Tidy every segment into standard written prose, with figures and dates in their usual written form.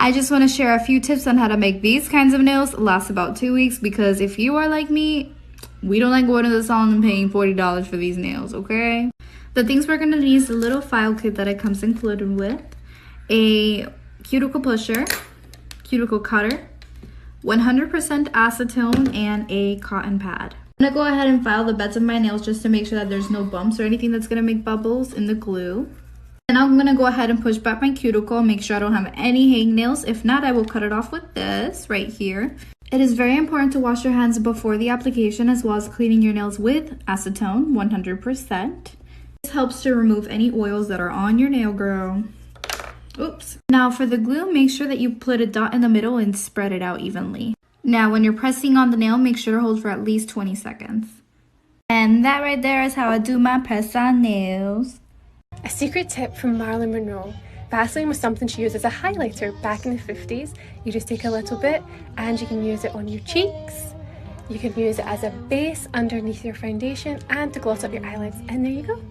I just want to share a few tips on how to make these kinds of nails last about 2 weeks, because if you are like me, we don't like going to the salon and paying $40 for these nails, okay? The things we're going to need is a little file kit that it comes included with, a cuticle pusher, cuticle cutter, 100% acetone, and a cotton pad. I'm going to go ahead and file the beds of my nails just to make sure that there's no bumps or anything that's going to make bubbles in the glue. And I'm going to go ahead and push back my cuticle and make sure I don't have any hangnails. If not, I will cut it off with this right here. It is very important to wash your hands before the application, as well as cleaning your nails with acetone 100%. This helps to remove any oils that are on your nail, girl. Oops. Now for the glue, make sure that you put a dot in the middle and spread it out evenly. Now when you're pressing on the nail, make sure to hold for at least 20 seconds. And that right there is how I do my press-on nails. A secret tip from Marilyn Monroe. Vaseline was something she used as a highlighter back in the 50s. You just take a little bit and you can use it on your cheeks. You can use it as a base underneath your foundation and to gloss up your eyelids. And there you go.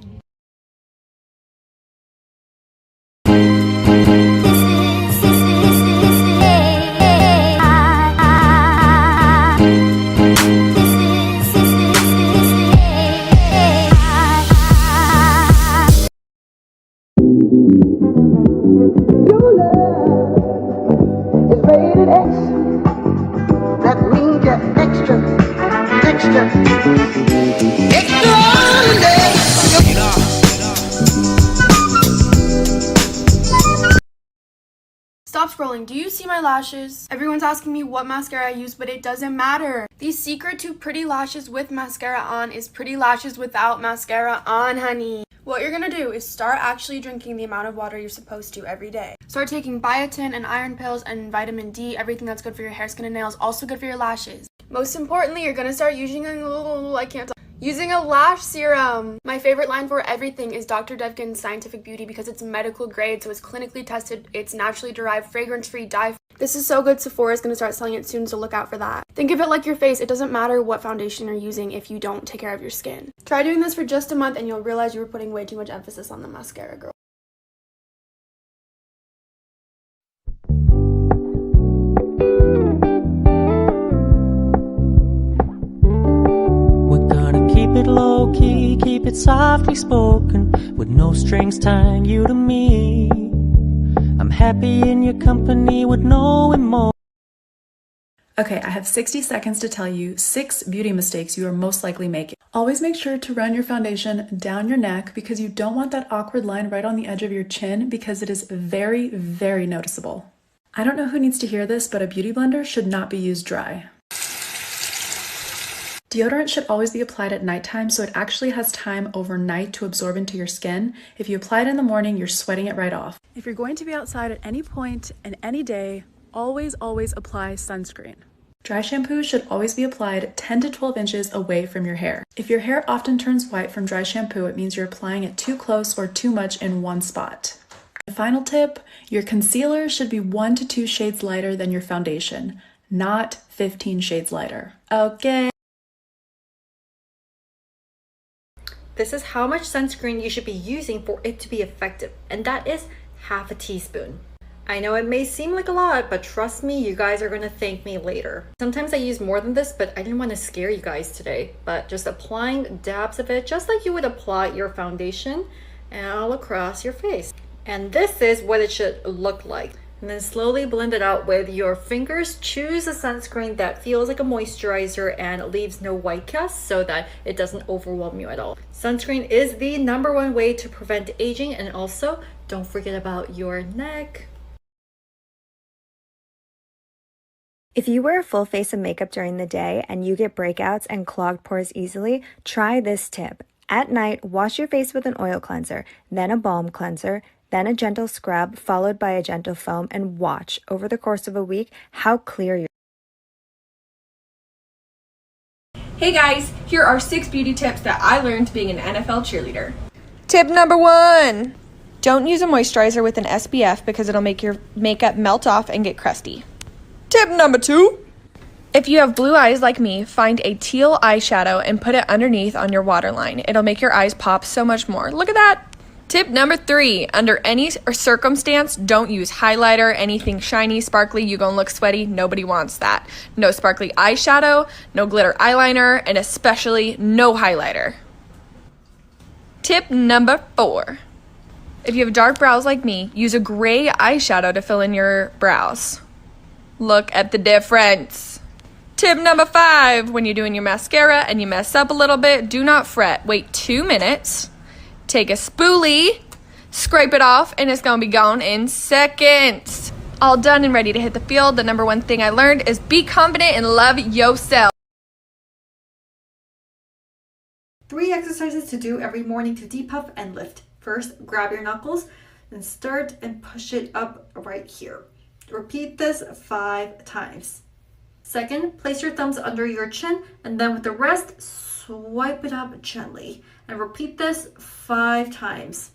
That means you're extra Stop scrolling. Do you see my lashes? Everyone's asking me what mascara I use, but it doesn't matter. The secret to pretty lashes with mascara on is pretty lashes without mascara on, honey. What you're gonna do is start actually drinking the amount of water you're supposed to every day. Start taking biotin and iron pills and vitamin D, everything that's good for your hair, skin, and nails, also good for your lashes. Most importantly, you're gonna start using using a lash serum. My favorite line for everything is Dr. Devkin's Scientific Beauty, because it's medical grade, so it's clinically tested, it's naturally derived, fragrance-free, dye-free. This is so good, Sephora is going to start selling it soon, so look out for that. Think of it like your face. It doesn't matter what foundation you're using if you don't take care of your skin. Try doing this for just a month and you'll realize you were putting way too much emphasis on the mascara, girl. Keep it low key, keep it softly spoken, with no strings tying you to me. I'm happy in your company with no emotion. Okay, I have 60 seconds to tell you 6 beauty mistakes you are most likely making. Always make sure to run your foundation down your neck, because you don't want that awkward line right on the edge of your chin, because it is very, very noticeable. I don't know who needs to hear this, but a beauty blender should not be used dry. Deodorant should always be applied at nighttime, so it actually has time overnight to absorb into your skin. If you apply it in the morning, you're sweating it right off. If you're going to be outside at any point and any day, always apply sunscreen. Dry shampoo should always be applied 10 to 12 inches away from your hair. If your hair often turns white from dry shampoo, it means you're applying it too close or too much in one spot. The final tip, your concealer should be 1 to 2 shades lighter than your foundation, not 15 shades lighter. Okay. This is how much sunscreen you should be using for it to be effective, and that is half a teaspoon. I know it may seem like a lot, but trust me, you guys are gonna thank me later. Sometimes I use more than this, but I didn't want to scare you guys today. But just applying dabs of it, just like you would apply your foundation, all across your face. And this is what it should look like. And then slowly blend it out with your fingers. Choose a sunscreen that feels like a moisturizer and leaves no white cast, so that it doesn't overwhelm you at all. Sunscreen is the #1 way to prevent aging, and also don't forget about your neck. If you wear a full face of makeup during the day and you get breakouts and clogged pores easily, try this tip. At night, wash your face with an oil cleanser, then a balm cleanser, then a gentle scrub followed by a gentle foam, and watch over the course of a week how clear your. Hey guys, here are 6 beauty tips that I learned being an NFL cheerleader. Tip number 1. Don't use a moisturizer with an SPF because it'll make your makeup melt off and get crusty. Tip number 2. If you have blue eyes like me, find a teal eyeshadow and put it underneath on your waterline. It'll make your eyes pop so much more. Look at that. Tip number 3, under any circumstance, don't use highlighter, anything shiny, sparkly, you're gonna look sweaty, nobody wants that. No sparkly eyeshadow, no glitter eyeliner, and especially no highlighter. Tip number 4, if you have dark brows like me, use a gray eyeshadow to fill in your brows. Look at the difference. Tip number 5, when you're doing your mascara and you mess up a little bit, do not fret. Wait 2 minutes. Take a spoolie, scrape it off, and it's gonna be gone in seconds. All done and ready to hit the field. The number 1 thing I learned is be confident and love yourself. 3 exercises to do every morning to depuff and lift. First, grab your knuckles, then start and push it up right here. Repeat this 5 times. Second, place your thumbs under your chin, and then with the rest, swipe it up gently. And repeat this 5 times.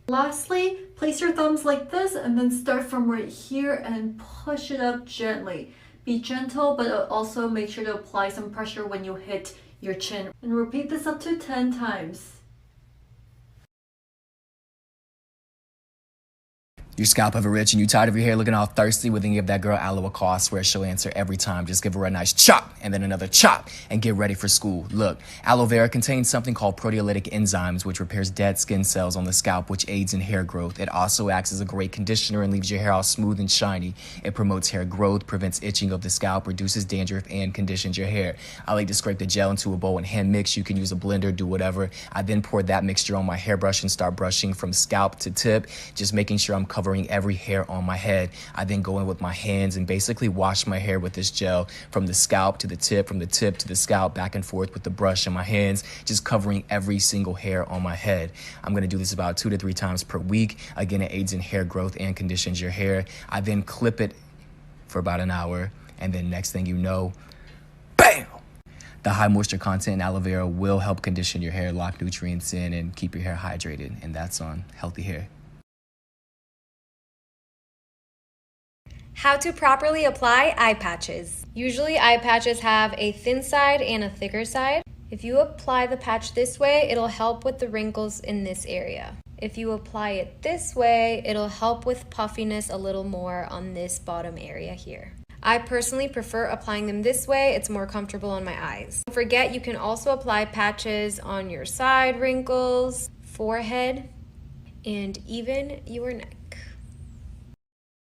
Lastly, place your thumbs like this and then start from right here and push it up gently. Be gentle, but also make sure to apply some pressure when you hit your chin. And repeat this up to 10 times. Your scalp ever itch and you tired of your hair looking all thirsty? Well, then give that girl Aloe a call. I swear she'll answer every time. Just give her a nice chop and then another chop and get ready for school. Look, aloe vera contains something called proteolytic enzymes, which repairs dead skin cells on the scalp, which aids in hair growth. It also acts as a great conditioner and leaves your hair all smooth and shiny. It promotes hair growth, prevents itching of the scalp, reduces dandruff, and conditions your hair. I like to scrape the gel into a bowl and hand mix. You can use a blender, do whatever. I then pour that mixture on my hairbrush and start brushing from scalp to tip, just making sure I'm covering every hair on my head. I then go in with my hands and basically wash my hair with this gel from the scalp to the tip, from the tip to the scalp, back and forth with the brush in my hands, just covering every single hair on my head. I'm going to do this about 2 to 3 times per week. Again, it aids in hair growth and conditions your hair. I then clip it for about an hour, and then next thing you know, bam! The high moisture content in aloe vera will help condition your hair, lock nutrients in, and keep your hair hydrated. And that's on Healthy Hair. How to properly apply eye patches. Usually eye patches have a thin side and a thicker side. If you apply the patch this way, it'll help with the wrinkles in this area. If you apply it this way, it'll help with puffiness a little more on this bottom area here. I personally prefer applying them this way. It's more comfortable on my eyes. Don't forget, you can also apply patches on your side wrinkles, forehead, and even your neck.